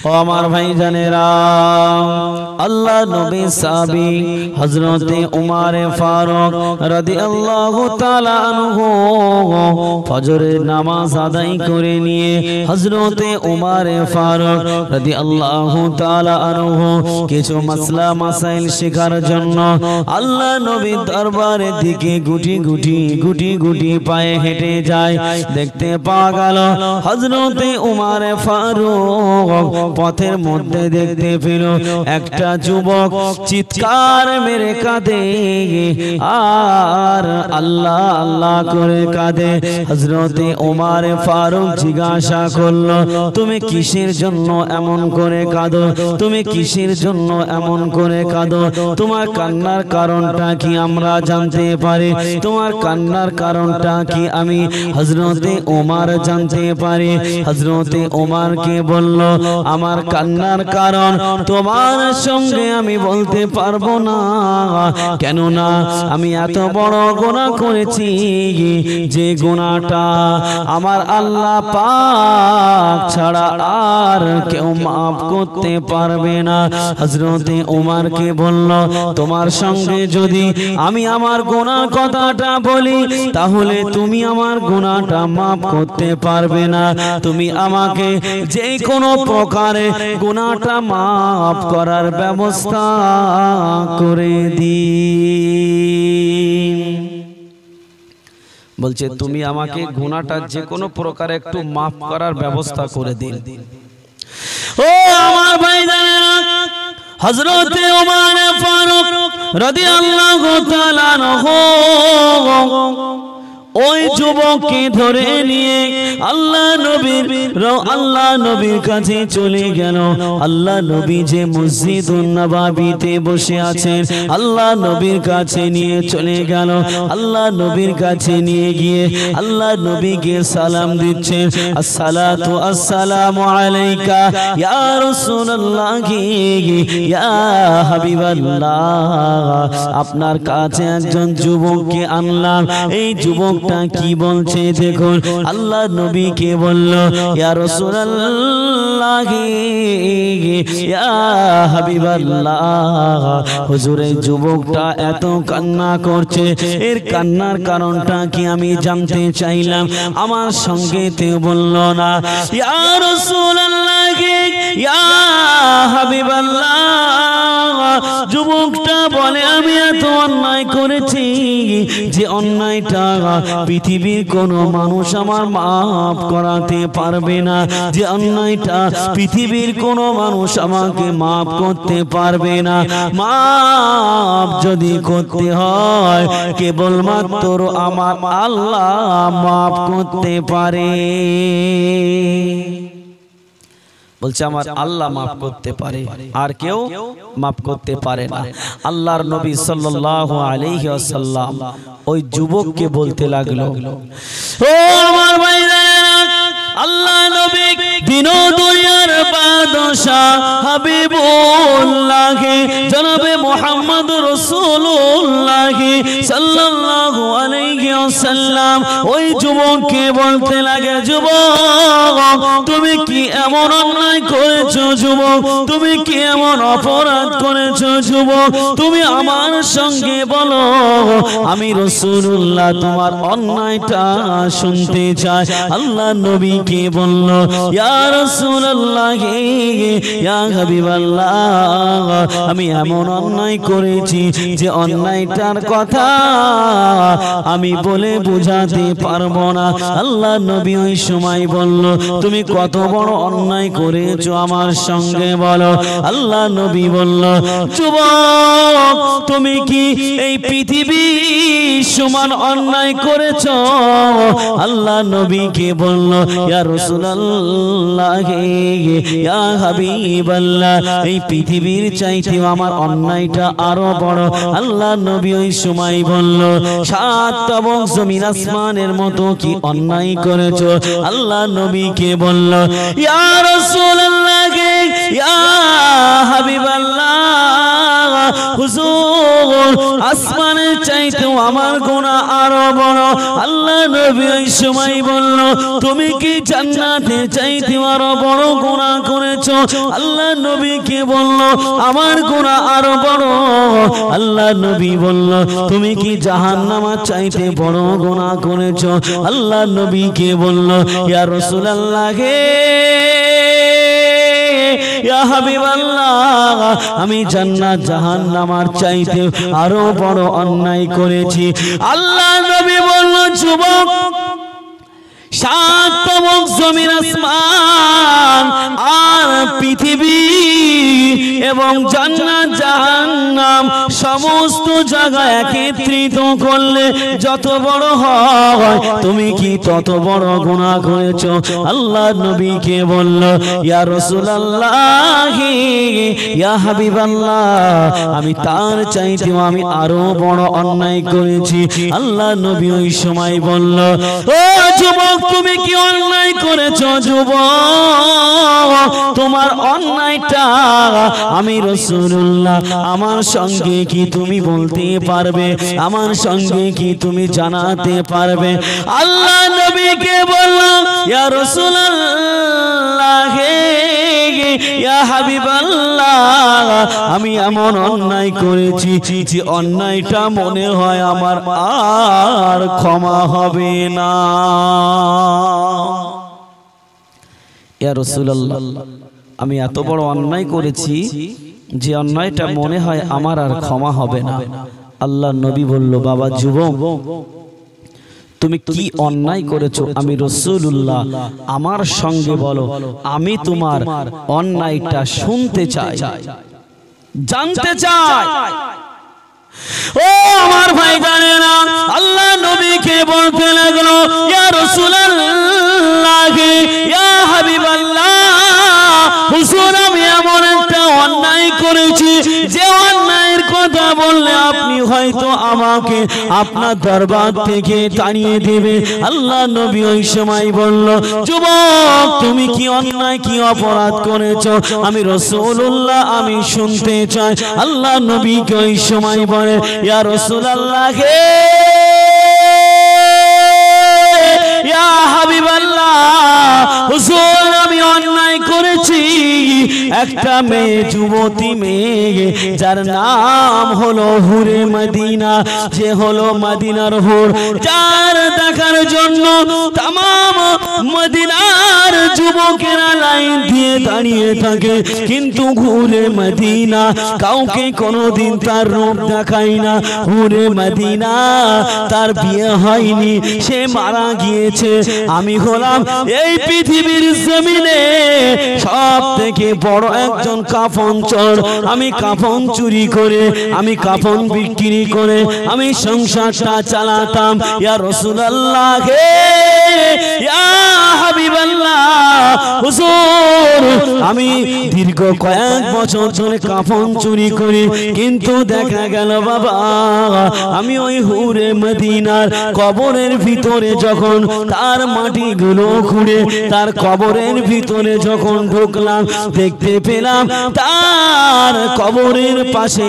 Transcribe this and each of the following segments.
ও আমার ভাইজানেরা, আল্লাহ নবী সাহাবী হযরতে উমর ফারুক রাদিয়াল্লাহু তাআলা আনহু ফজরের নামাজ আদায় করে নিয়ে হযরতে উমর ফারুক রাদিয়াল্লাহু তাআলা আনহু কিছু মাসলা মাসাইল শেখার জন্য আল্লাহ নবীর দরবারের দিকে গুটি গুটি পায়ে হেঁটে যায়। দেখতে পাওয়া গেল হযরতে উমর ফারুক পথের মধ্যে দেখতে পেল একটা যুবক চিৎকার মেরে কাঁদে আর আল্লাহ আল্লাহ করে কাঁদে। হযরতে উমর ফারুক জিজ্ঞাসা করলো, তুমি কিসের জন্য এমন করে কাঁদো? তুমি কিসের জন্য এমন করে কাঁদো? তোমার কান্নার কারণটা কি আমরা জানতে পারি? তোমার কান্নার কারণটা কি আমি হযরতে উমর জানতে পারি? হযরতে উমরকে বলল, আমার কান্নার কারণ তোমার সঙ্গে আমি বলতে পারবো না, কেননা আমি এত বড় গুনাহ করেছি যে গুনাহটা আমার আল্লাহ পাক ছাড়া আর কেউ মাফ করতে পারবে না। হযরতে উমরকে বলল, তোমার সঙ্গে যদি আমি আমার গুনাহর কথাটা বলি তাহলে তুমি আমার গুনাহটা মাফ করতে পারবে না। তুমি আমাকে যে কোনো প্রকারে গুনাহটা মাফ করার ব্যবস্থা করে দিন। বলছে তুমি আমাকে গুনাহটা যে কোনো প্রকারে একটু মাফ করার ব্যবস্থা করে দিন। ও আমার ভাইজানেরা, হযরতে উমর ফারুক রাদিয়াল্লাহু তাআলা আনহু ওই যুবককে ধরে নিয়ে আল্লাহ নবীর কাছে চলে গেল। আল্লাহ নবী যে মসজিদুন নববীতে বসে আছেন, আল্লাহ নবীর কাছে নিয়ে চলে গেল। আল্লাহ নবীর কাছে নিয়ে গিয়ে আল্লাহ নবীকে সালাম দিচ্ছেন, আসসালাতু আসসালামু আলাইকা ইয়া রাসূলুল্লাহ ইয়া হাবিবাল্লাহ। আপনার কাছে একজন যুবককে আনলাম। এই যুবক কি বলছে দেখুন। আল্লাহ নবীকে বলল, ইয়া রাসূলুল্লাহ ইয়া হাবিবাল্লাহ, হুজুর এই যুবকটা এত কান্না করছে, এর কান্নার কারণটা কি আমি জানতে চাইলাম। আমার সঙ্গে তে বলল না, ইয়া রাসূলুল্লাহ ইয়া হাবিবাল্লাহ, যুবকটা বলে আমি এত অন্যায় করেছি যে অন্যায়টা পৃথিবীর কোনো মানুষ আমার মাফ করাতে পারবে না, যে অন্যায়টা পৃথিবীর কোনো মানুষ আমাকে মাফ করতে পারবে না। মাফ যদি করতে হয় কেবলমাত্র আমার আল্লাহ মাফ করতে পারে। বলছে আমার আল্লাহ মাফ করতে পারে, আর কেউ মাফ করতে পারে না। আল্লাহর নবী সাল্লাল্লাহু আলাইহি ওয়াসাল্লাম ওই যুবককে বলতে লাগলো, ও আমার ভাইরা, আল্লাহ নবী দিন দুনিয়ার বাদশাহ হাবিবুল্লাহ জনাবে মুহাম্মদ রাসূলুল্লাহ সাল্লাল্লাহু আলাইহি ওয়াসাল্লাম ওই যুবককে বলতে লাগে, যুবক তুমি কি এমন অন্যায় করেছো? যুবক তুমি কি এমন অপরাধ করেছো? যুবক তুমি আমার সঙ্গে বলো, আমি রাসূলুল্লাহ তোমার অন্যায়টা শুনতে চাই। আল্লাহ নবী কে বলল, ইয়া রাসূলুল্লাহ ইয়া হাবিবাল্লাহ, আমি এমন অন্যায় করেছি যে অন্যায়টার কথা আমি বলে বোঝাতে পারবো না। আল্লাহ নবী ওই সময় বলল, তুমি কত বড় অন্যায় করেছো আমার সঙ্গে বলো। আল্লাহ নবী বলল, যুবক তুমি কি এই পৃথিবী সমান অন্যায় করেছো? আল্লাহ নবীকে বলল, ইয়া রাসূলুল্লাহ ইয়া হাবিবাল্লাহ, এই পৃথিবীর চাইতেও আমার অন্যায়টা আরো বড়। আল্লাহ নবী ওই সময় বলল, সাত এবং জমিন আসমানের মতো কি অন্যায় করেছো? আল্লাহ নবীকে বলল, ইয়া রাসূলুল্লাহ ইয়া হাবিবাল্লাহ, হুজুর আসমানের চাইতেও আমার গুনাহ আরো বড়। আল্লাহ নবী ওই সময় বলল, তুমি কি জান্নাতের চাইতেও আরো বড় গুনাহ করে করেছো। আল্লাহ নবীকে বলল আমার গুনাহ আরো বড়। আল্লাহ নবী বলল তুমি কি জাহান্নামের চাইতে বড় গুনাহ করেছো? আল্লাহ নবীকে বলল ইয়া রাসূলুল্লাহ হে ইয়া হাবিবাল্লাহ, আমি জান্নাত জাহান্নামের চাইতে আরো বড় অন্যায় করেছি। আল্লাহ নবী বলল যুবক, সাত তবক জমিন আসমান আর পৃথিবী এবং জান্নাত জাহান্নাম সমস্ত জায়গায় একত্রিত করলে যত বড় হয় তুমি কি তত বড় গুনাহ করেছো? আল্লাহ নবীকে বলল ইয়া রাসূলুল্লাহ ইয়া হাবিবাল্লাহ, আমি তার চাইতেও আমি আরো বড় অন্যায় করেছি। আল্লাহ নবী ওই সময় বলল ও যুবক, তুমি কি অন্যায় করেছো? যুবক, তোমার অন্যায়টা আমি রাসূলুল্লাহ আমার সঙ্গে কি তুমি বলতে পারবে? আমার সঙ্গে কি তুমি জানাতে পারবে? আল্লাহ নবীকে বলল ইয়া রাসূলুল্লাহ ইয়া হাবিবাল্লাহ, আমি এমন অন্যায় করেছি যে অন্যায়টা মনে হয় আমার আর ক্ষমা হবে না। ইয়া রাসূলুল্লাহ, আমি এত বড় অন্যায় করেছি যে অন্যায়টা মনে হয় আমার আর ক্ষমা হবে না। আল্লাহ নবী বলল বাবা যুবক, তুমি কি অন্যায় করেছো আমি রাসূলুল্লাহ আমার সঙ্গে বলো, আমি তোমার অন্যায়টা শুনতে চাই, জানতে চাই। ও আমার ভাই জানেনা, আল্লাহ নবীকে বলতে লাগলো ইয়া রাসূলুল্লাহ ইয়া হাবিবাল্লাহ, হুজুর আমি এমন একটা অন্যায় করেছি যে অন্যায়ের কথা বললে আপনি হয়তো আমাকে আপনার দরবার থেকে তাড়িয়ে দেবে। আল্লাহ নবী ওই সময় বলল যুবক, তুমি কি অন্যায় কি অপরাধ করেছো আমি রাসূলুল্লাহ আমি শুনতে চাই। আল্লাহ নবীকে ওই সময় বলে ইয়া রাসূলুল্লাহ ইয়া হাবিবাল্লাহ, হুজুর আমি অন্যায় করেছি। একটা মেয়ে, যুবতী মেয়ে যার নাম হলো হুরে মদিনা, যে হলো মদিনার হুর, যার দেখার জন্য तमाम মদিনার যুবকেরা লাইন দিয়ে দাঁড়িয়ে থাকে, কিন্তু হুরে মদিনা কাউকে কোনোদিন তার রূপ দেখায় না। হুরে মদিনা তার বিয়ে হয়নি, সে মারা গিয়েছে। আমি হলাম এই পৃথিবীর জমিনে সব থেকে বড় একজন কাফন চোর। আমি কাফন চুরি করে, আমি কাফন বিক্রি করে আমি সংসারটা চালাতাম। ইয়া রাসূলুল্লাহ ইয়া হাবিবাল্লাহ, হুজুর আমি দীর্ঘ কয়েক বছর ধরে কাফন চুরি করি, কিন্তু দেখা গেল বাবা আমি ওই হুরে মদিনার কবরের ভিতরে যখন তার মাটিগুলো খুঁড়ে তার কবরের ভিতরে যখন ঢুকলাম, দেখতে পেলাম তার কবরের পাশে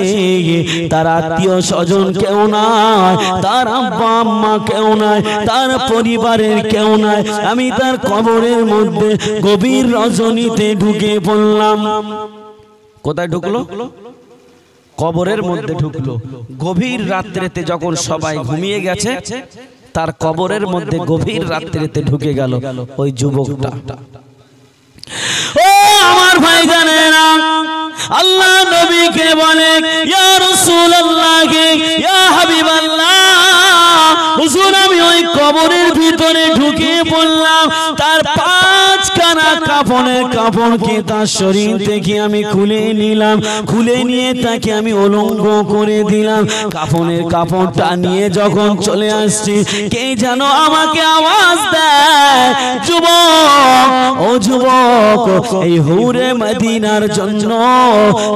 তার আত্মীয় স্বজন কেউ নাই, তার আব্বা আম্মা কেউ নাই, তার পরিবারের কেউ নাই। আমি তার কবরের মধ্যে গভীর রজনীতে ঢুকে পড়লাম। কোথায় ঢুকলো? কবরের মধ্যে ঢুকলো। গভীর রাত্রিতে যখন সবাই ঘুমিয়ে গেছে, তার কবরের মধ্যে গভীর রাত্রিতে ঢুকে গেল ওই যুবকটা। ও আমার ভাই জানেনা, আল্লাহ নবীকে বলে ইয়া রাসূলুল্লাহ ইয়া হাবিবাল্লাহ, হুজুর আমি ওই কবরের ভিতরে ঢুকে পড়লাম। তার পাঁচখানা কাফনের কাপড়কে তার শরীর থেকে আমি খুলে নিলাম, খুলে নিয়ে তাকে আমি উলঙ্গ করে দিলাম। কাফনের কাপড়টা নিয়ে যখন চলে আসছি, কে যেন আমাকে আওয়াজ দেয়, যুবক ও যুবক। এই হুরে মদিনার জন্য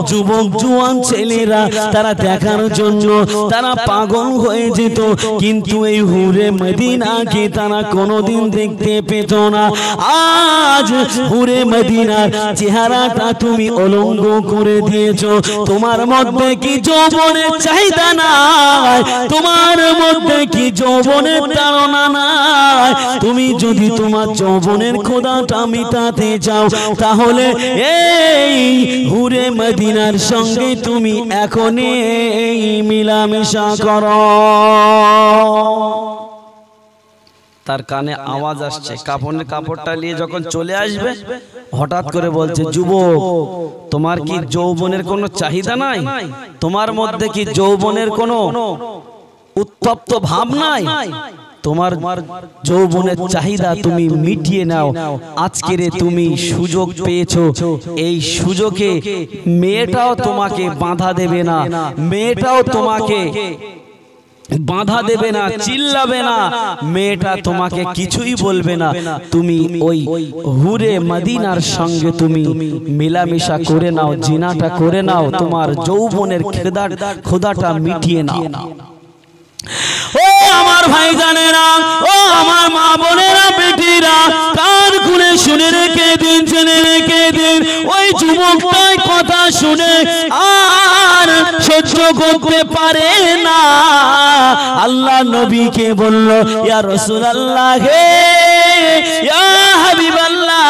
যুবক জুয়ান ছেলেরা তারা দেখার জন্য তারা পাগল হয়ে যেত, কিন্তু এই হুরে মদিনাকে তারা কোনোদিন দেখতে পেত না। আজ হুরে মদিনার চেহারাটা তুমি অলঙ্গ করে দিয়েছো। তোমার মধ্যে কি যৌবনের চাহিদা নাই? তোমার মধ্যে কি যৌবনের তাড়না নাই? তুমি যদি তোমার যৌবনের খোদাটা মিটাতে চাও তাহলে এই হুরে মদিনার সঙ্গে তুমি এখনই মিলামেশা করো। তার কানে আওয়াজ আসছে, কাপড়ের কাপড়টা নিয়ে যখন চলে আসবে হঠাৎ করে বলছে, যুবক তোমার কি যৌবনের কোনো চাহিদা নাই? তোমার মধ্যে কি যৌবনের কোনো উত্তপ্ত ভাব নাই? তোমার যৌবনের চাহিদা তুমি মিটিয়ে নাও। আজকের তুমি সুযোগ পেয়েছো, এই সুযোগে মেয়েটাও তোমাকে বাধা দেবে না, মেয়েটাও তোমাকে বাধা দেবে না, চিল্লাবে না, মেয়েটা তোমাকে কিছুই বলবে না। তুমি ওই হুরে মদিনার সঙ্গে তুমি মেলামেশা করে নাও, জিনাটা করে নাও, তোমার যৌবনের ক্ষুধাটা মিটিয়ে নাও। ও আমার ভাই জানেরা, ও আমার মা বোনেরা, বেটিরা, কান খুলে শুনে রেখে দিন, জেনে রেখে দিন। ওই যুবকটাই কথা শুনে আর সহ্য করতে পারে না। আল্লাহ নবীকে বলল, ইয়া রাসূলুল্লাহ, হে ইয়া হাবিবাল্লাহ,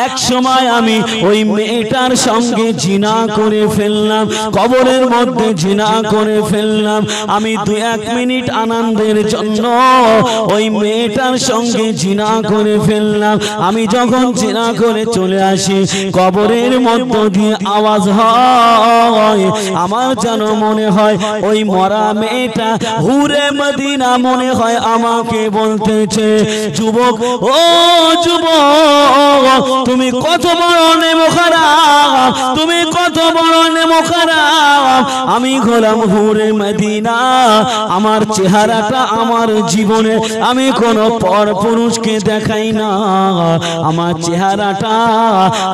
এক সময় আমি ওই মেয়েটার সঙ্গে জিনা করে ফেললাম, কবরের মধ্যে জিনা করে ফেললাম। আমি 2-1 মিনিট আনন্দের জন্য ওই মেয়েটার সঙ্গে জিনা করে ফেললাম। আমি যখন জিনা করে চলে আসি, কবরের মধ্য দিয়ে আওয়াজ হয়, আমার যেন মনে হয় ওই মরা মেয়েটা হুরে মদিনা মনে হয় আমাকে বলতেছে, যুবক, ও যুবক, তুমি কত বড় নেমখারাম, তুমি কত বড় নেমখারাম। আমি হলাম হুরে মদিনা, আমার চেহারাটা আমার জীবনে আমি কোনো পর পুরুষকে দেখাই না, আমার চেহারাটা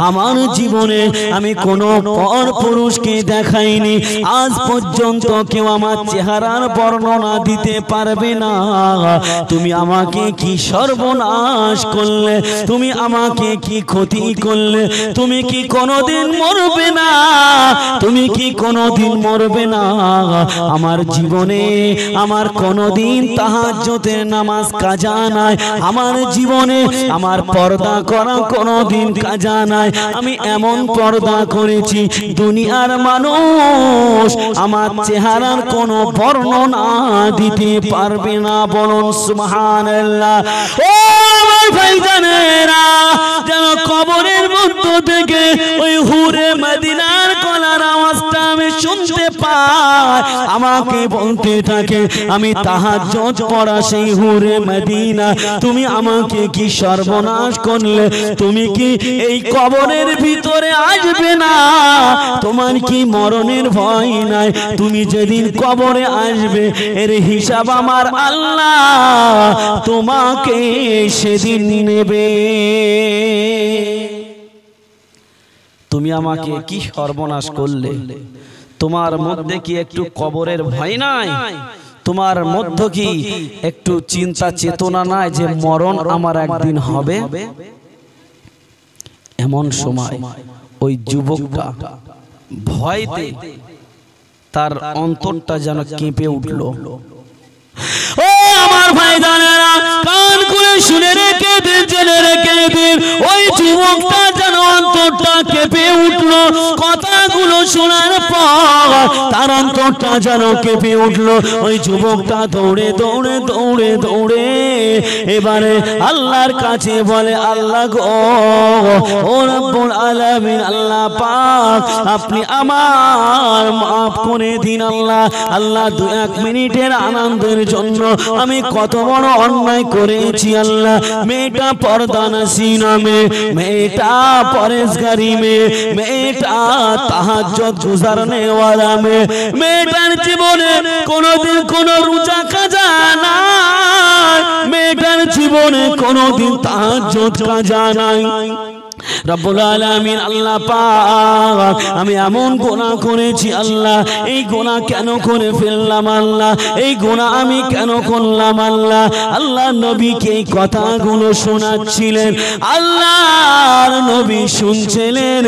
আমার জীবনে আমি কোনো পর পুরুষকে দেখাইনি। আজ পর্যন্ত কেউ আমার চেহারার বর্ণনা দিতে পারবে না। তুমি আমাকে কি সর্বনাশ করলে, তুমি আমাকে কি ক্ষতি করলে, তুমি কি কোনোদিন মরবে না, তুমি কি কোনোদিন মরবে না। আমার জীবনে আমার কোনোদিন তাহাজ্জুদের নামাজ কাজা নাই, আমার জীবনে আমার পর্দা করা কোনোদিন কাজা নাই। আমি এমন পর্দা করেছি দুনিয়ার মানুষ আমার চেহারার কোনো বর্ণনা দিতে পারবে না। বলুন সুবহানাল্লাহ। ও আমার ভাইজানেরা, যেন কবরের মধ্য থেকে ওই হুরে মদিনার গলার আওয়াজটা আমি শুনতে পাই, আমাকে বলতে থাকে, আমি তাহাজ্জুদ পড়া সেই হুরে মদিনা, তুমি আমাকে কি সর্বনাশ করলে, তুমি কি এই কবরের ভিতরে আসবে না, তোমার কি মরণের ভয় নাই, তুমি যেদিন কবরে আসবে এর হিসাব আমার আল্লাহ তোমাকে সেদিন নেবে। তুমি আমাকে কি সর্বনাশ করলে, তোমার মধ্যে কি একটু কবরের ভয় নাই, তোমার মধ্যে কি একটু চিন্তা চেতনা নাই যে মরণ আমার একদিন হবে। এমন সময় ওই যুবকটা ভয়তে তার অন্তরটা যেন কেঁপে উঠল। ও আমার ভাইজানেরা, কান খুলে শুনে রেখে দিন, জেনে রেখে দিন, ওই যুবকটা যেন অন্তরটা কেঁপে উঠল। কথাগুলো শোনার পর তার অন্তরটা যেন কেঁপে উঠল। ওই যুবকটা দৌড়ে দৌড়ে দৌড়ে দৌড়ে এবারে আল্লাহর কাছে বলে, আল্লাহ গো, ও রব্বুল আলামিন, আল্লাহ পাক, আপনি আমার মাফ করে দিন আল্লাহ। আল্লাহ 2-1 মিনিটের আনন্দের জন্য আমি কত বড় অন্যায় করেছি আল্লাহ। মেয়েটা পর্দানশীল মেয়ে, মেয়েটা পরেশগারী মেয়ে, মেয়েটা তাহাজ্জুদ গুজারনে ওয়ালা মেয়ে, মেয়েটার জীবনে কোনোদিন কোনো রোজা কাজা নাই, মেয়েটার জীবনে কোনোদিন তাহাজ্জুদ কাজা নাই। রব্বুল আলামিন আল্লাহ পাক আমি এমন গুনাহ করেছি আল্লাহ, এই গুনাহ কেন করে ফেললাম আল্লাহ, এই গুনাহ আমি কেন করলাম আল্লাহ। আল্লাহ নবীকে এই কথাগুলো শোনাচ্ছিলেন, আল্লাহর নবী শুনছিলেন,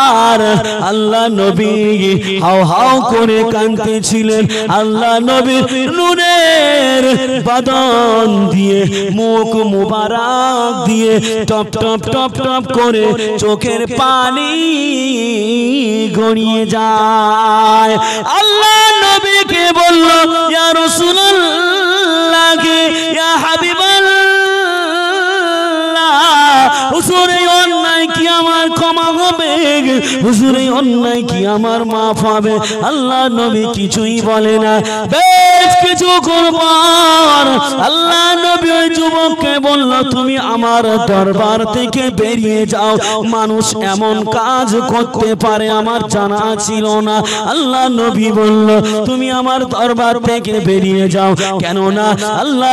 আর আল্লাহ নবী হাও হাও করে কাঁদতেছিলেন। আল্লাহ নবীর নূরের বাদন দিয়ে মুখ মুবারক দিয়ে টপ টপ টপ টপ করে চোখের পানি গড়িয়ে যায়। আল্লাহ নবীকে বলল, ইয়া রাসূলুল্লাহ, ইয়া হাবিবাল্লাহ, হুজুর এই অন্যায় কি আমার ক্ষমা হবে? হুজুর এই অন্যায় কি আমার মাফ হবে? আল্লাহ নবী কিছুই বলে না। বেশ কিছুক্ষণ পর আল্লাহ নবী ওই যুবককে বলল, তুমি আমার দরবার থেকে বেরিয়ে যাও। মানুষ এমন কাজ করতে পারে আমার জানা ছিল না। আল্লাহ নবী বলল, তুমি আমার দরবার থেকে বেরিয়ে যাও। কেননা আল্লাহ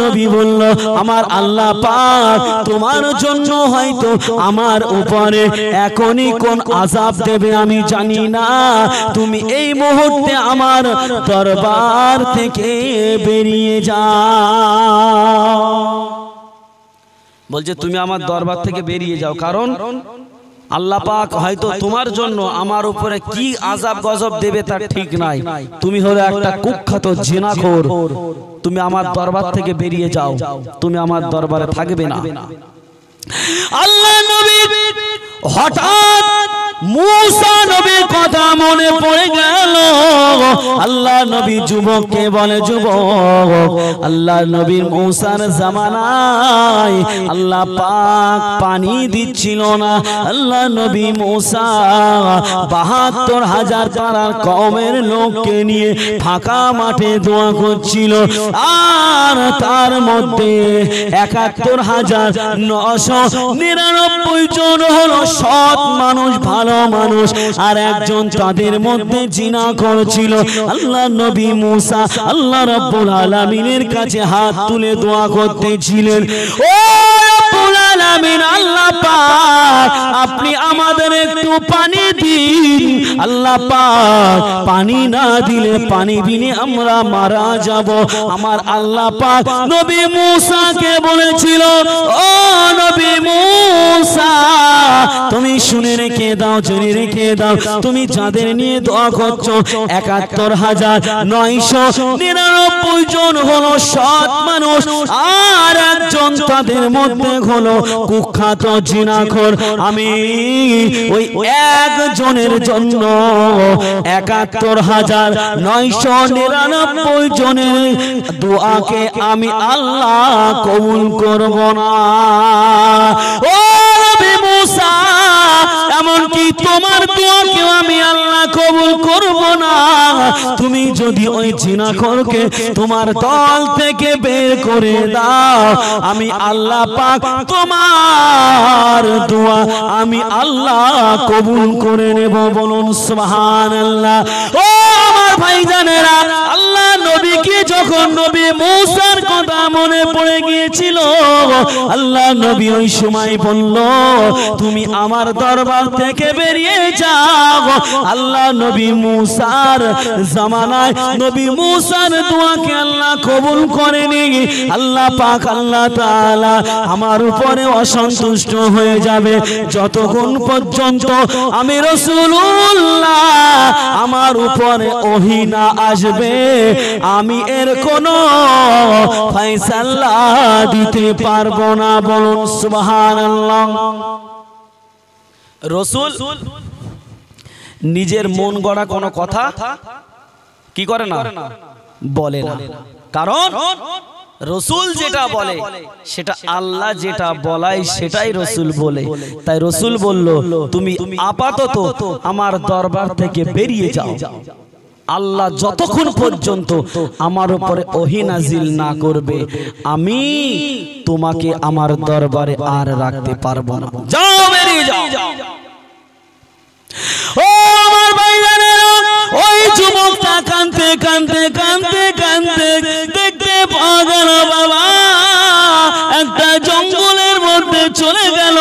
নবী বলল, আমার আল্লাহ পাক তোমার জন্য হয়তো আমার উপরে এখনই কোন আযাব দেবে আমি জানি না, তুমি এই মুহূর্তে আমার দরবার থেকে বেরিয়ে যাও। বলছে তুমি আমার দরবার থেকে বেরিয়ে যাও, কারণ আল্লাহ পাক হয়তো তোমার জন্য আমার উপরে কি আযাব গজব দেবে তার ঠিক নাই। তুমি হলো একটা কুখ্যাত জিনাখোর, তুমি আমার দরবার থেকে বেরিয়ে যাও, তুমি আমার দরবারে থাকবে না। আল্লাহ নবী হঠাৎ মুসা নবীর কথা মনে পড়ে গেল। আল্লাহ নবী যুবককে বলে, যুবক, আল্লাহ নবী মুসার জামানায় আল্লাহ পাক পানি দিচ্ছিল না। আল্লাহ নবী মুসা ৭২,০০০ তার কওমের লোককে নিয়ে ফাঁকা মাঠে দোয়া করছিল, আর তার মধ্যে ৭১,৯৯৯ জন হলো সৎ মানুষ, ভালো মানুষ, আর একজন তাদের মধ্যে জিনা করছিল। আল্লাহ নবী মুসা আল্লাহ রাব্বুল আলামিনের কাছে হাত তুলে দোয়া করতেছিলেন, ও রাব্বুল আলামিন, আল্লাহ পাক আপনি আমাদের একটু পানি দিন। আল্লাহ পাক পানি না দিলে পানি বিনে আমরা মারা যাব। আমার আল্লাহ পাক নবী মুসাকে বলেছিল, ও নবী মুসা, তুমি শুনে রেখে দাও, জেনে রেখে দাও, তুমি যাদের নিয়ে দোয়া করছো ৭১,৯৯৯ জন হলো সৎ মানুষ, আর একজন তাদের মধ্যে হলো কুখ্যাত জিনাখোর। আমি ওই একজনের জন্য ৭১,৯৯৯ জনের দোয়াকে আমি আল্লাহ কবুল করব না। ও নবী মুসা, এমনকি তোমার দোয়াকেও আমি আল্লাহ কবুল করব না। তুমি যদি ওই জিনাখোরকে তোমার দল থেকে বের করে দাও, আমি আল্লাহ পাক তোমার দোয়া আমি আল্লাহ কবুল করে নেব। বলুন সুবহানাল্লাহ। ও আমার ভাইজানেরা, আল্লাহ নবীকে যখন নবী মুসার কথা মনে পড়ে গিয়েছিল, আল্লাহ নবী ওই সময় বলল, তুমি আমার দরবার থেকে বেরিয়ে যাও। আল্লাহ নবী মুসার জামানায় নবী মুসার দোয়াকে আল্লাহ কবুল করেনি। আল্লাহ পাক আল্লাহ তাআলা আমার উপরে অসন্তুষ্ট হয়ে যাবে যতক্ষণ পর্যন্ত আমি রাসূলুল্লাহ আমার উপরে ওহী না আসবে, আমি এর কোনো ফয়সালা দিতে পারবো না। বলুন সুবহানাল্লাহ। রাসূল নিজের মন গড়া কোনো কথা কি করে না, বলে না, কারণ রাসূল যেটা বলে সেটা আল্লাহ যেটা বলায় সেটাই রাসূল বলে। তাই রাসূল বলল, তুমি আপাতত আমার দরবার থেকে বেরিয়ে যাও। আল্লাহ যতক্ষণ পর্যন্ত আমার উপরে ওহী নাজিল না করবে, আমি তোমাকে আমার দরবারে আর রাখতে পারবো না। যাও, বেরিয়ে যাও। ও আমার ভাইজানেরা, ওই যুবকটা কাঁদতে কাঁদতে কাঁদতে কাঁদতে দেখতে পাওয়া গেল বাবা একটা জঙ্গলের মধ্যে চলে গেল।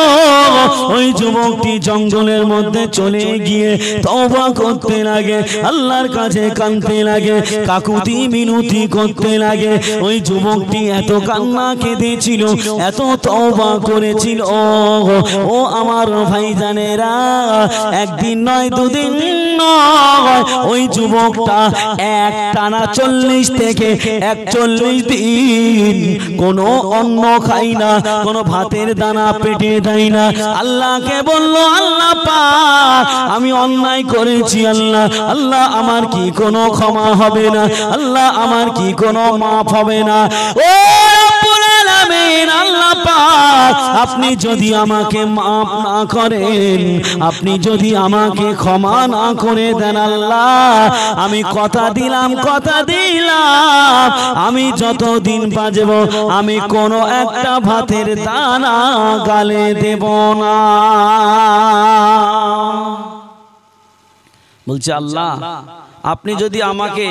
ওই যুবকটি জঙ্গলের মধ্যে চলে গিয়ে তওবা করতে লাগে, আল্লাহর কাছে কাঁদতে লাগে, কাকুতি মিনতি করতে লাগে। ওই যুবকটি এত কান্না কেঁদেছিল, এত তওবা করেছিল। ও আমার ভাইজানেরা, একদিন নয় দুদিন নয়, ওই যুবকটা এক টানা 40 থেকে 41 দিন কোনো অন্ন খাই না, কোনো ভাতের দানা পেটে দেয় না। আল্লাহকে বলল, আল্লাহ পাক আমি অন্যায় করেছি, আল্লাহ আল্লাহ আমার কি কোনো ক্ষমা হবে না? আল্লাহ আমার কি কোনো মাফ হবে না? ও রব্বুল আলামিন, আল্লাহ পাক আপনি যদি আমাকে মাফ না করেন, আপনি যদি আমাকে ক্ষমা না করে দেন, আল্লাহ আমি কথা দিলাম আমি যতদিন বাঁচব আমি কোনো একটা ভাতের দানা গালে দেব না। বলছে আল্লাহ আপনি যদি আমাকে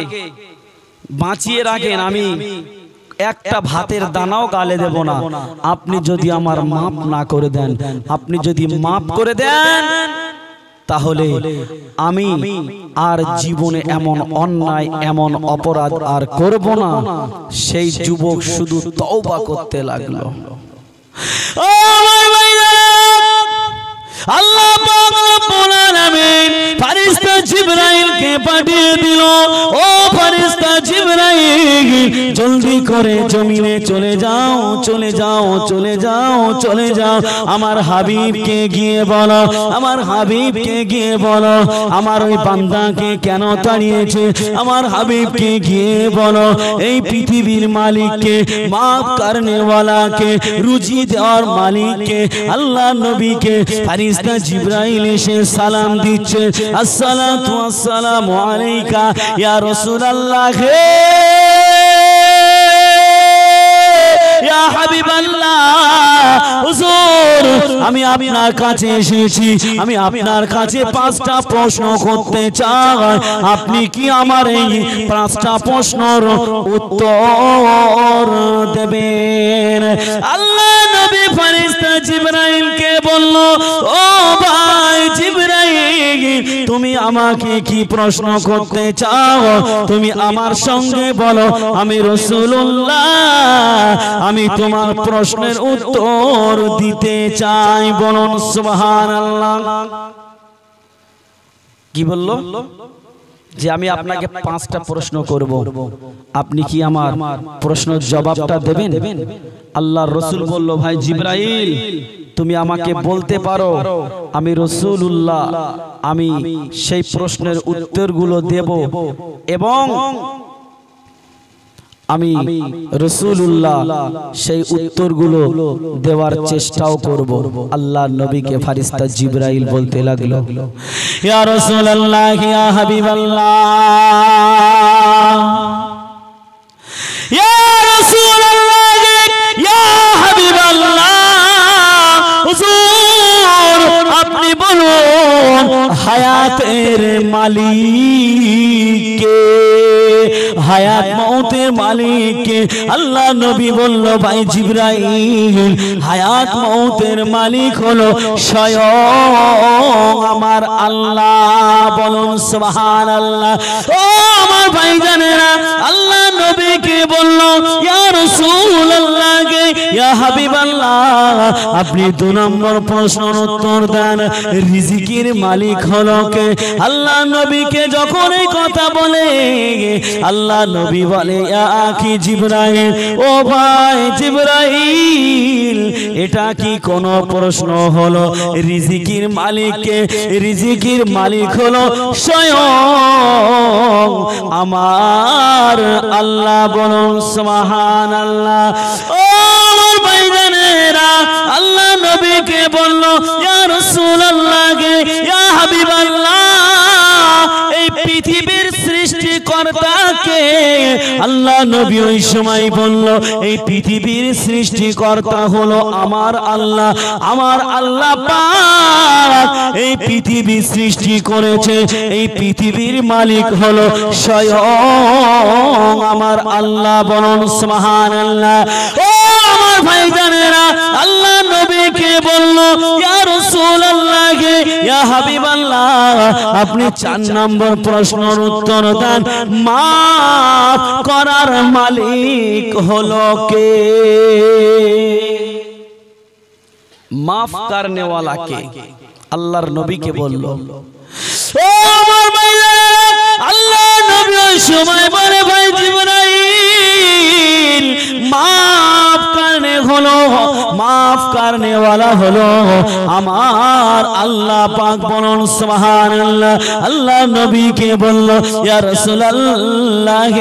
বাঁচিয়ে রাখেন, আমি একটা ভাতের দানাও গালে দেব না। আপনি যদি আমার মাফ না করে দেন, আপনি যদি মাফ করে দেন, তাহলে আমি আর জীবনে এমন অন্যায় এমন অপরাধ আর করব না। সেই যুবক শুধু তওবা করতে লাগলো। আল্লাহ পাক রব্বুল আলামিন ফেরেশতা জিবরাইলকে পাঠিয়ে দিল। ও ফেরেশতা জিবরাইল, জলদি করে জমিনে চলে যাও, চলে যাও, চলে যাও, চলে যাও। আমার হাবিবকে গিয়ে বলো, আমার হাবিবকে গিয়ে বলো আমার ওই বান্দাকে কেন তাড়িয়েছে। আমার হাবিবকে গিয়ে বলো এই পৃথিবীর মালিককে, মাফ করনে ওয়ালাকে, রুজি দেওয়ার মালিককে, আল্লাহ নবীকে ফেরেশতা জিবরাইল এসে সালাম দিচ্ছে, আসসালাতু ওয়াসসালামু আলাইকা ইয়া রাসূলুল্লাহ, ইয়া হাবিবাল্লাহ। হুজুর আমি আপনার কাছে এসেছি, আমি আপনার কাছে 5টা প্রশ্ন করতে চাই, আপনি কি আমার এই 5টা প্রশ্নের উত্তর দেবেন? আল্লাহ নবী ফেরেশতা জিবরাইলকে বলল, ও ভাই জিবরাইল, তুমি আমাকে কি প্রশ্ন করতে চাও? তুমি আমার সঙ্গে বলো, আমি রাসূলুল্লাহ, আমি তোমার প্রশ্নের উত্তর দিতে চাই। বলুন সুবহানাল্লাহ। কি বললো? যে আমি আপনাকে 5টা প্রশ্ন করব, আপনি কি আমার প্রশ্নের জবাবটা দেবেন? আল্লাহর রাসূল বলল, ভাই জিবরাইল, তুমি আমাকে বলতে পারো, আমি রাসূলুল্লাহ, আমি সেই প্রশ্নের উত্তরগুলো দেব এবং আমি রাসূলুল্লাহ সেই উত্তরগুলো দেওয়ার চেষ্টাও করব। আল্লাহর নবীকে ফেরেশতা জিবরাইল বলতে লাগলো, ইয়া রাসূলুল্লাহ, ইয়া হাবিবাল্লাহ, ইয়া রাসূলুল্লাহ, ইয়া হাবিবাল্লাহ, হুজুর আপনি বলুন হায়াতের মালিক কে, হায়াত মউতের মালিক কে? আল্লাহ নবী বলল, ভাই জিবরাইল, হায়াত মউতের মালিক হলো স্বয়ং আমার আল্লাহ। বলুন সুবহানাল্লাহ। ও আমার ভাইজানেরা, আল্লাহ নবীকে বলল, ইয়া রাসূলুল্লাহ, ইয়া হাবিবাল্লাহ, আপনি 2 নম্বর প্রশ্নের উত্তর দেন, রিজিকের মালিক হলো কে? আল্লাহ নবীকে যখন এই কথা বলে, আল্লাহ নবী বলে, ইয়া আখি জিবরাইল, ও ভাই জিবরাইল, এটা কি কোন প্রশ্ন হলো? রিজিকের মালিক কে? রিজিকের মালিক হলো স্বয়ং আমার আল্লাহ। বলুন সুবহানাল্লাহ। ও আমার ভাইজানেরা, আল্লাহ নবীকে বলল, ইয়া রাসূলুল্লাহ, ইয়া হাবিবাল্লাহ, এই পৃথিবীর সৃষ্টিকর্তাকে? আল্লাহ নবী ওই সময় বলল, এই পৃথিবীর সৃষ্টিকর্তা হলো আমার আল্লাহ। আমার আল্লাহ পাক এই পৃথিবী সৃষ্টি করেছে এই পৃথিবীর মালিক হলো স্বয়ং আমার আল্লাহ। বলুন সুবহানাল্লাহ। ও আমার ভাইজানেরা, আল্লাহ নবীকে বলল, ইয়া রাসূলুল্লাহ, ইয়া হাবিবাল্লাহ, আপনি 4 নম্বর প্রশ্নের উত্তর দেন, মাফ করার মালিক হলো কে? মাফ করনে वाला কে? আল্লাহর নবীকে বলল। ও আমার ভাইরা, আল্লাহ নবী ওই সময় বলে, ভাই জিবরাইল, মাফ করনে হলো, মাফ করনে वाला হলো আমার আল্লাহ পাক। বলুন সুবহানাল্লাহ। আল্লাহ নবীকে বলল, ইয়া রাসূলুল্লাহ,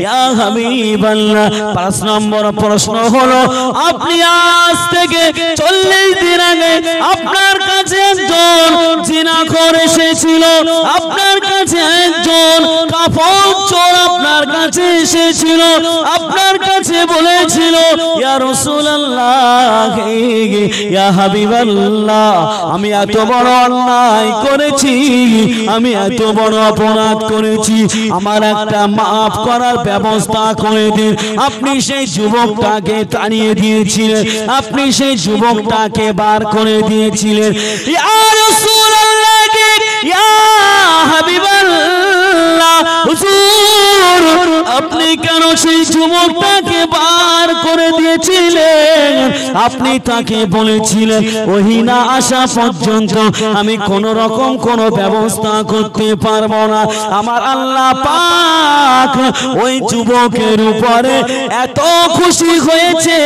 ইয়া হাবিবাল্লাহ, 5 নম্বর প্রশ্ন হলো, আপনি আজ থেকে 40 দিন আগে আপনার কাছে একজন জিনাখোর এসেছিল, আপনার কাছে একজন কাফর চোর আপনার কাছে এসেছিল, আপনার কাছে বলেছিল, ইয়া রাসূলুল্লাহ, ইয়া হাবিবাল্লাহ, আমি এত বড় অন্যায় করেছি, আমি এত বড় অপরাধ করেছি, আমার একটা মাফ করার ব্যবস্থা করে দিন। আপনি সেই যুবকটাকে তাড়িয়ে দিয়েছিলেন, আপনি সেই যুবকটাকে বার করে দিয়েছিলেন। ইয়া রাসূলুল্লাহ, ইয়া হাবিবাল্লাহ, হুজুর, আপনি কেন সেই যুবকটাকে বার করে দিয়েছিলেন? আপনি তাকে বলেছিলেন, ওহী না আসা পর্যন্ত আমি কোন রকম কোন ব্যবস্থা করতে পারবো না। আমার আল্লাহ পাক ওই যুবকের উপরে এত খুশি হয়েছে,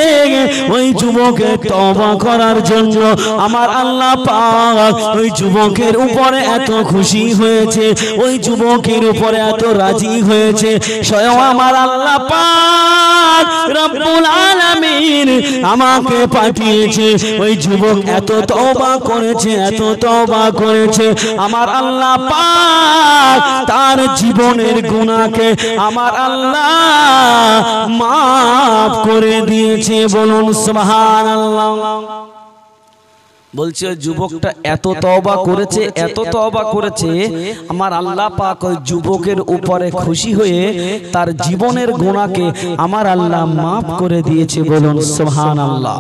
ওই যুবকের তওবা করার জন্য আমার আল্লাহ পাক ওই যুবকের উপরে এত খুশি হয়েছে, ওই যুবকের উপরে এত রাজি হয়েছে, স্বয়ং আমার আল্লাহ পাক রব্বুল আলামিন আমাকে পাঠিয়েছে। ওই যুবক এত তওবা করেছে, এত তওবা করেছে, আমার আল্লাহ পাক তার জীবনের গুনাহকে আমার আল্লাহ মাফ করে দিয়েছে। বলুন সুবহানাল্লাহ। বলছে ওই যুবকটা এত তওবা করেছে, এত তওবা করেছে, আমার আল্লাহ পাক ওই যুবকের উপরে খুশি হয়ে তার জীবনের গুনাহকে আমার আল্লাহ মাফ করে দিয়েছে। বলুন সুবহানাল্লাহ।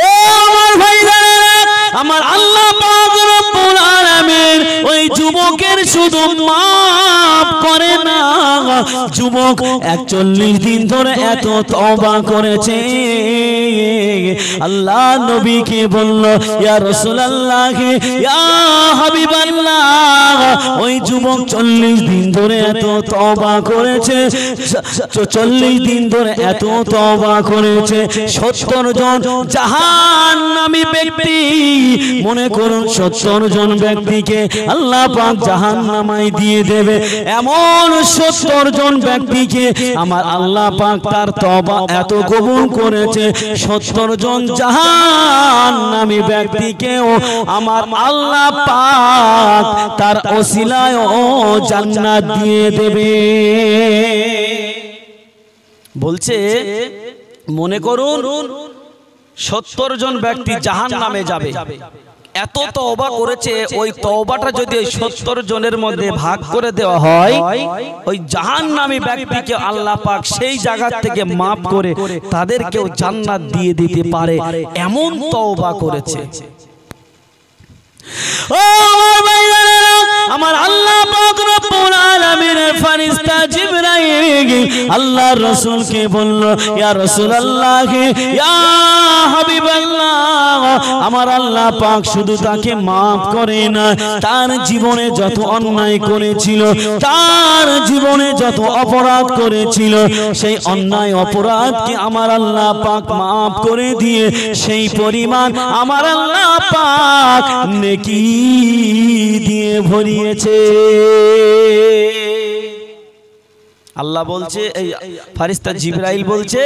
ও আমার ভাইরা, আমার আল্লাহ পাক রব্বুল আলামিন ওই যুবকের শুধু মাফ করে না, যুবক 41 দিন ধরে এত তওবা করেছে। আল্লাহ নবীকে বলল, ইয়া রাসূলুল্লাহ, ইয়া হাবিবাল্লাহ, ওই যুবক 40 দিন ধরে এত তওবা করেছে, 40 দিন ধরে এত তওবা করেছে। 70 জন জাহান্নামী ব্যক্তি, মনে করুন 70 জন ব্যক্তিকে আল্লাহ পাক জাহান্নামায় দিয়ে দেবে, এমন 70 জন ব্যক্তিকে আমার আল্লাহ পাক তার তওবা এত কবুল করেছে, 70 জন জাহান্নামী ব্যক্তিকেও আমার আল্লাহ পাক তার ওসিলায় ও জান্নাত দিয়ে দেবে। বলছে মনে করুন 70 জন ব্যক্তি জাহান্নামে যাবে, এত তওবা করেছে, ওই তওবাটা যদি ওই 70 জনের মধ্যে ভাগ করে দেওয়া হয়, ওই জাহান্নামী ব্যক্তিকে আল্লাহ পাক সেই জায়গা থেকে মাফ করে তাদেরকেও জান্নাত দিয়ে দিতে পারে, এমন তওবা করেছে। ও আমার আল্লাহ পাক রব্বুল আলামিনের ফেরেশতা জিবরাইল আল্লাহর রাসূলকে বলল, ইয়া রাসূলুল্লাহ, ইয়া হাবিবাল্লাহ, আমার আল্লাহ পাক শুধু তাকে maaf করে না, তার জীবনে যত অন্যায় করেছিল, তার জীবনে যত অপরাধ করেছিল, সেই অন্যায় অপরাধকে আমার আল্লাহ পাক maaf করে দিয়ে সেই পরিমাণ আমার আল্লাহ পাক নেকি দিয়ে ভরিয়েছে। আল্লাহ বলছে, এই ফেরেশতা জিবরাইল বলছে,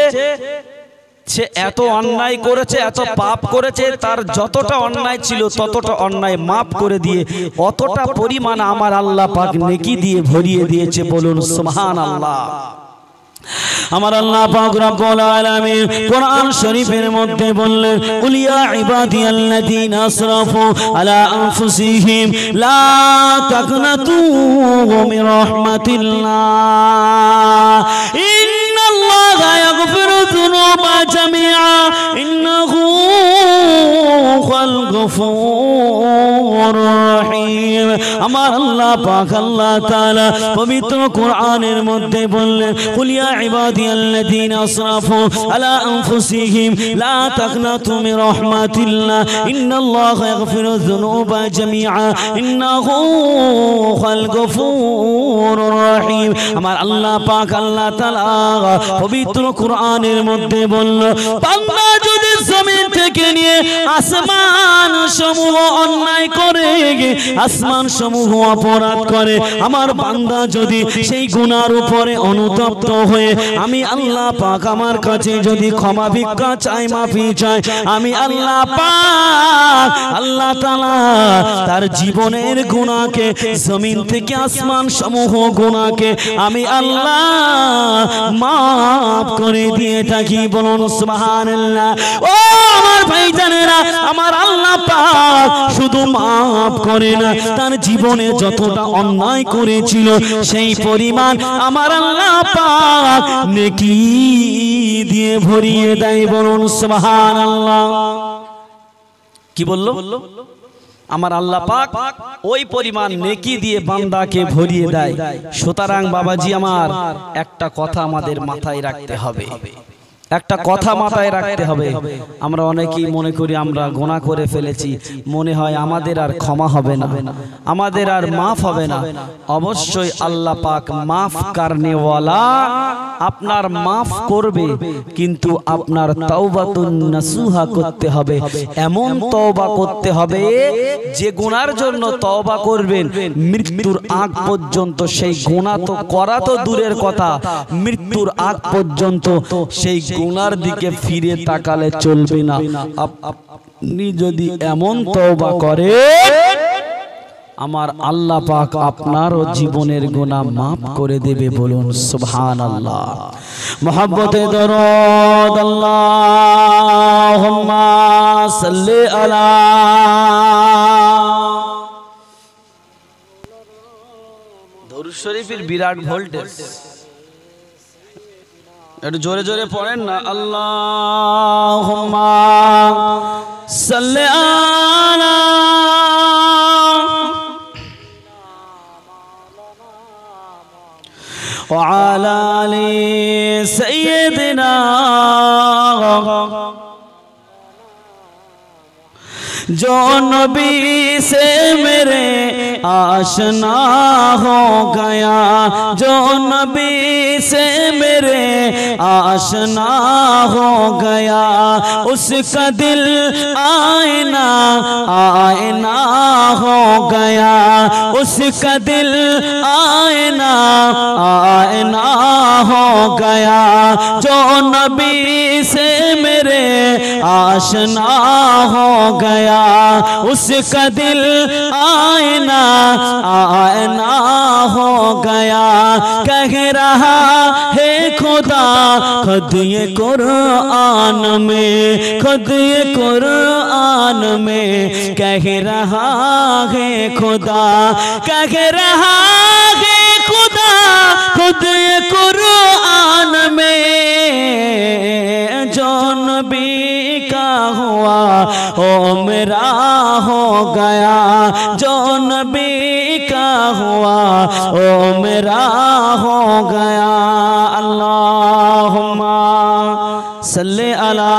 সে এত অন্যায় করেছে, এত পাপ করেছে, তার যতটা অন্যায় ছিল ততটা অন্যায় মাফ করে দিয়ে অতটা পরিমাণ আমার আল্লাহ পাক নেকি দিয়ে ভরিয়ে দিয়েছে। বলুন সুবহানাল্লাহ। আমার আল্লাহ পাক রব্বুল আলামিন কোরআন শরীফের মধ্যে বললেন কুল ইয়া ইবাদিয়াল্লাযীনা আসরাফু আলা আনফুসিহিম লা তাকনাতু মির রাহমাতিল্লাহ ইন্নাল্লাহা ইয়াগফিরু যুনুবা জামিআ ইন্নাহু হুয়াল গফুরুর রহিম। আমার আল্লাহ পাক আল্লাহ তাআলা পবিত্র কোরআনের মধ্যে বললেন কুল ইয়া ইবাদিয়াল্লাযীনা আসরাফু আলা আনফুসিহিম লা তাকনাতু মির রাহমাতিল্লাহ ইন্নাল্লাহা ইয়াগফিরু যুনুবা জামিআ ইন্নাহু হুয়াল গফুরুর রহিম। আমার আল্লাহ পাক আল্লাহ তাআলা পবিত্র কোরআনের মধ্যে বলল বান্দা যদি জমিন থেকে নিয়ে আসমান সমূহ অন্যায় করে, আসমান সমূহ অপরাধ করে, আমার বান্দা যদি সেই গুনার উপরে অনুতপ্ত হয়ে আমি আল্লাহ পাক আমার কাছে যদি ক্ষমা ভিক্ষা চাই, মাফি চাই, আমি আল্লাহ পাক আল্লাহ তাআলা তার জীবনের গুনাহকে জমিন থেকে আসমান সমূহ গুনাহকে আমি আল্লাহ মাফ করে দিয়ে থাকি। বলুন সুবহানাল্লাহ। ও আমার ভাইজানেরা, আমার আল্লাহ পাক শুধু মাফ করে না, তার জীবনে যতটা অন্যায় করেছিল সেই পরিমাণ আমার আল্লাহ পাক নেকি দিয়ে ভরিয়ে দেয়। বলুন সুবহানাল্লাহ। কি বললো? আমার আল্লাহ পাক ওই পরিমাণ নেকি দিয়ে বান্দাকে ভরিয়ে দেয়। সুতরাং বাবাজি আমার একটা কথা আমাদের মাথায় রাখতে হবে, একটা কথা মাথায় রাখতে হবে। আমরা অনেকেই মনে করি আমরা গুনাহ করে ফেলেছি, মনে হয় আমাদের আর ক্ষমা হবে না, আমাদের আর মাফ হবে না। অবশ্যই আল্লাহ পাক মাফ করনে ওয়ালা, আপনার মাফ করবে, কিন্তু আপনার তাওবাতুন নাসুহা করতে হবে। এমন তওবা করতে হবে যে গুনার জন্য তওবা করবেন মৃত্যুর আগ পর্যন্ত সেই গুনাহ তো করা তো দূরের কথা, মৃত্যুর আগ পর্যন্ত সেই গুনার দিকে ফিরে তাকালে চলবে না। আপনি যদি এমন তওবা করেন আমার আল্লাহ পাক আপনারও জীবনের গুনাহ মাফ করে দেবে। বলুন সুবহানাল্লাহ। মুহাব্বতে দরুদ আল্লাহুম্মা সাল্লি আলা দরুদ শরীফের বিরাট ভোল্টেজ, একটু জোরে জোরে পড়েন না। আল্লাহুম্মা সাল্লি আলা ওয়া আলা আলি সাইয়্যিদিনা जो नबी से मेरे आशना हो गया, जो नबी से मेरे आशना हो गया, उसका दिल आईना आईना हो गया, उसका दिल आईना आईना हो गया, जो नबी से मेरे आशना हो गया, उसका दिल आईना आईना हो गया। कह रहा है खुदा खुद ये कुरान में, खुद ये कुरान में कह रहा है खुदा, कह रहा है खुदा खुद ये कुरान में, जो नबी का हुआ ओ मेरा हो गया, जो नबी का हुआ ओ मेरा हो गया। अल्लाहुम्मा सल्ली अला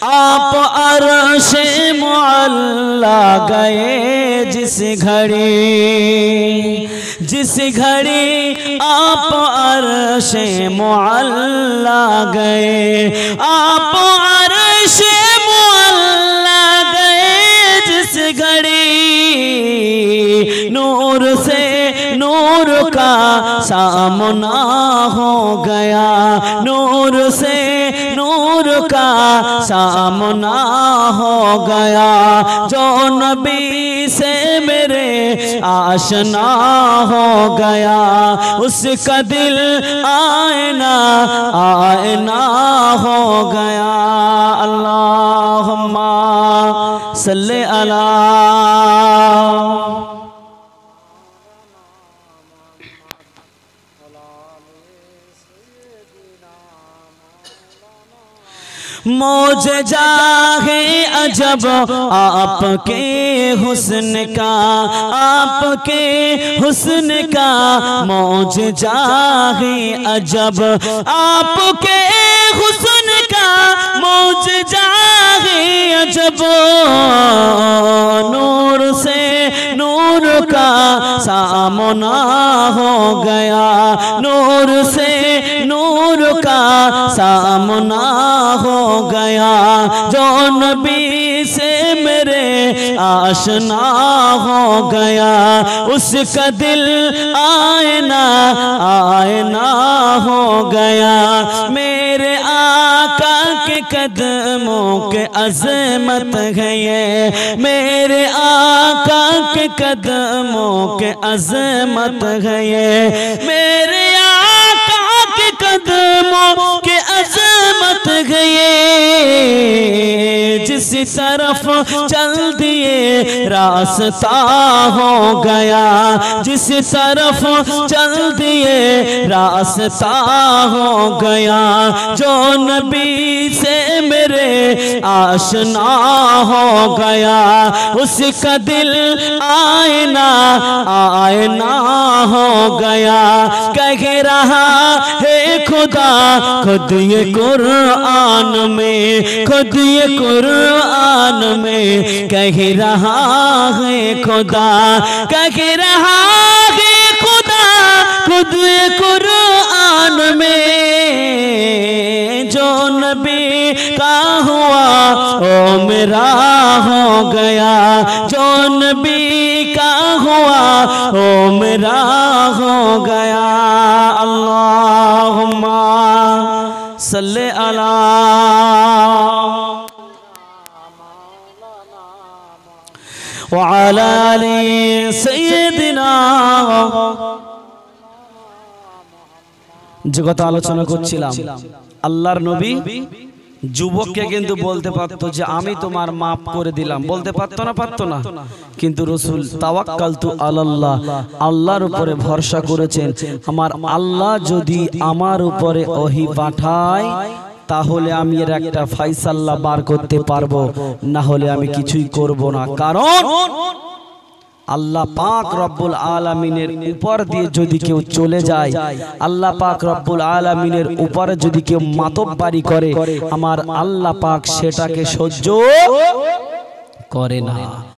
आप अर्शे मुअल्ला गए जिस घड़ी, जिस घड़ी आप अर्शे मुअल्ला गए, आप अर्शे मुअल्ला गए जिस घड़ी, नूर से नूर नूर का सामना हो गया, नूर से नूर का सामना हो गया। जो नबी से मेरे आशना हो गया, उसका दिल आईना आईना हो गया। अल्लाहुम्मा सल्ले अला। मौजज़ा है अजब आपके हुस्न का, आपके हुस्न का मौजज़ा है अजब, आपके हुस्न का मौजज़ा है अजब। नूर से नूर का सामना हो गया, नूर से नूर का सामना हो गया। जो नबी से मेरे आशना हो गया, उसका दिल आईना आईना हो गया। मेरे आका के कदमों के अज़मत है ये, मेरे आका के कदमों के अज़मत है ये, मेरे आका के कदमों के अज़मत है ये। जिस तरफ चल दिए रास्ता हो गया, जिस तरफ चल दिए रास्ता हो गया। जो नबी से मेरे आशना हो गया, उसका दिल आईना आईना हो गया। कह रहा है खुदा खुद ये कुरान में, खुद ये कुरान में कह रहा है खुदा, कह रहा है खुदा खुद ये कुरान में। जो नबी का हुआ ओ मेरा हो गया, जो नबी का हुआ ओ मेरा हो गया। अल्लाहुम्मा सल्ले अला। वअला आलि सय्यिदिना। যে কথা আলোচনা করছিলাম, আল্লাহর নবী যুবককে কিন্তু বলতে পারতো যে আমি তোমার মাফ করে দিলাম, বলতে পারতো না? পারতো না। কিন্তু রাসূল তাওয়াক্কালতু আলাল্লাহ, আল্লাহর উপরে ভরসা করেছেন। আমার আল্লাহ যদি আমার উপরে ওহী পাঠায় তাহলে আমি এর একটা ফয়সালা বার করতে পারবো, না হলে আমি কিছুই করব না। কারণ আল্লাহ পাক রব্বুল আলামিনের উপর দিয়ে যদি কেউ চলে যায়, আল্লাহ পাক রব্বুল আলামিনের উপরে যদি কেউ মাতব্বারি করে, আমার আল্লাহ পাক সেটাকে সহ্য করে না।